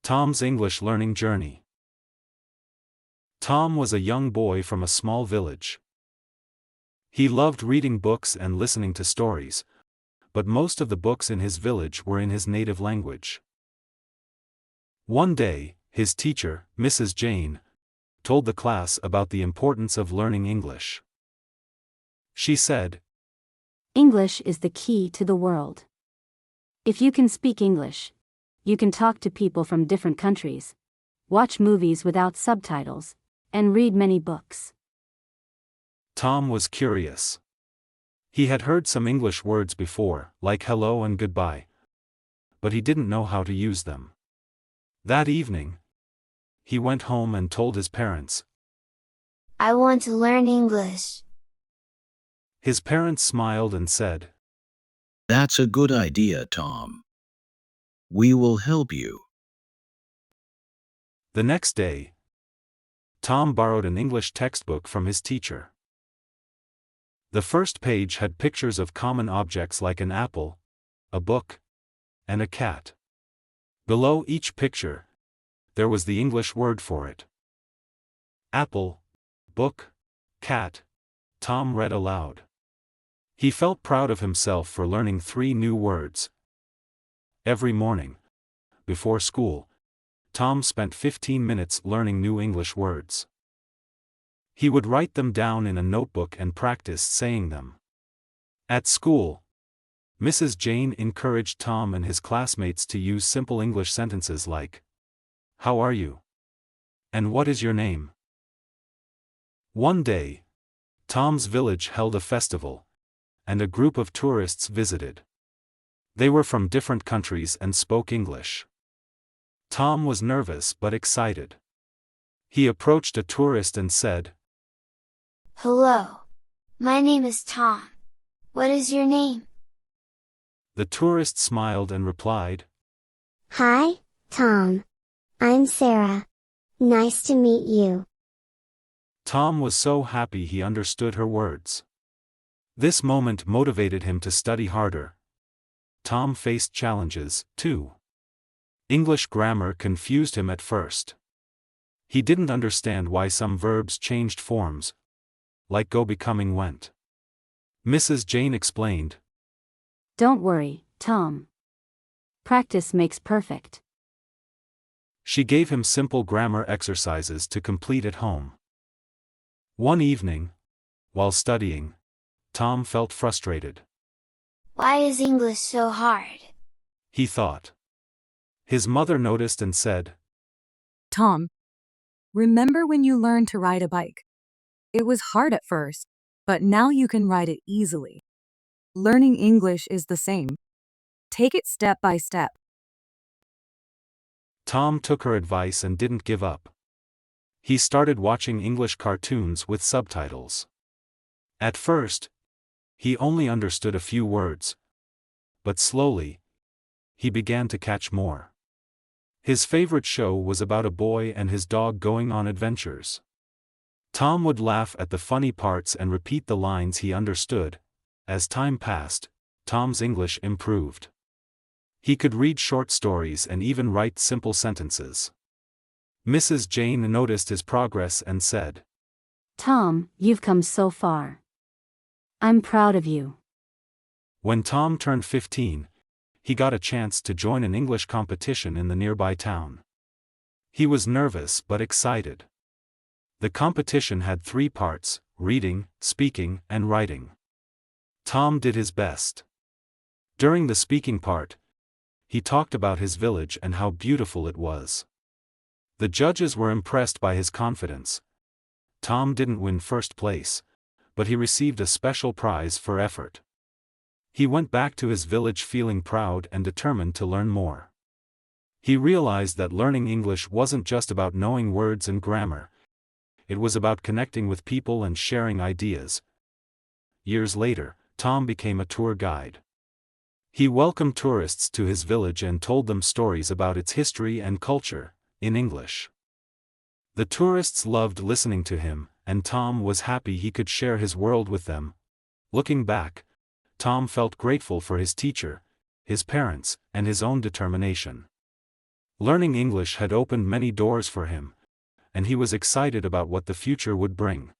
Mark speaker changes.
Speaker 1: Tom's English Learning Journey. Tom was a young boy from a small village. He loved reading books and listening to stories, but most of the books in his village were in his native language. One day, his teacher, Mrs. Jane, told the class about the importance of learning English. She said,
Speaker 2: English is the key to the world. If you can speak English, you can talk to people from different countries, watch movies without subtitles, and read many books.
Speaker 1: Tom was curious. He had heard some English words before, like hello and goodbye, but he didn't know how to use them. That evening, he went home and told his parents,
Speaker 3: I want to learn English.
Speaker 1: His parents smiled and said,
Speaker 4: That's a good idea, Tom. We will help you.
Speaker 1: The next day, Tom borrowed an English textbook from his teacher. The first page had pictures of common objects like an apple, a book, and a cat. Below each picture, there was the English word for it. Apple, book, cat, Tom read aloud. He felt proud of himself for learning 3 new words. Every morning, before school, Tom spent 15 minutes learning new English words. He would write them down in a notebook and practice saying them. At school, Mrs. Jane encouraged Tom and his classmates to use simple English sentences like, How are you? And what is your name? One day, Tom's village held a festival, and a group of tourists visited. They were from different countries and spoke English. Tom was nervous but excited. He approached a tourist and said,
Speaker 3: Hello. My name is Tom. What is your name?
Speaker 1: The tourist smiled and replied,
Speaker 5: Hi, Tom. I'm Sarah. Nice to meet you.
Speaker 1: Tom was so happy he understood her words. This moment motivated him to study harder. Tom faced challenges, too. English grammar confused him at first. He didn't understand why some verbs changed forms, like go becoming went. Mrs. Jane explained,
Speaker 2: Don't worry, Tom. Practice makes perfect.
Speaker 1: She gave him simple grammar exercises to complete at home. One evening, while studying, Tom felt frustrated.
Speaker 3: Why is English so hard?
Speaker 1: He thought. His mother noticed and said,
Speaker 6: Tom, remember when you learned to ride a bike? It was hard at first, but now you can ride it easily. Learning English is the same. Take it step by step.
Speaker 1: Tom took her advice and didn't give up. He started watching English cartoons with subtitles. At first, he only understood a few words, but slowly, he began to catch more. His favorite show was about a boy and his dog going on adventures. Tom would laugh at the funny parts and repeat the lines he understood. As time passed, Tom's English improved. He could read short stories and even write simple sentences. Mrs. Jane noticed his progress and said,
Speaker 2: Tom, you've come so far. I'm proud of you.
Speaker 1: When Tom turned 15, he got a chance to join an English competition in the nearby town. He was nervous but excited. The competition had 3 parts: reading, speaking, and writing. Tom did his best. During the speaking part, he talked about his village and how beautiful it was. The judges were impressed by his confidence. Tom didn't win first place, but he received a special prize for effort. He went back to his village feeling proud and determined to learn more. He realized that learning English wasn't just about knowing words and grammar. It was about connecting with people and sharing ideas. Years later, Tom became a tour guide. He welcomed tourists to his village and told them stories about its history and culture, in English. The tourists loved listening to him, and Tom was happy he could share his world with them. Looking back, Tom felt grateful for his teacher, his parents, and his own determination. Learning English had opened many doors for him, and he was excited about what the future would bring.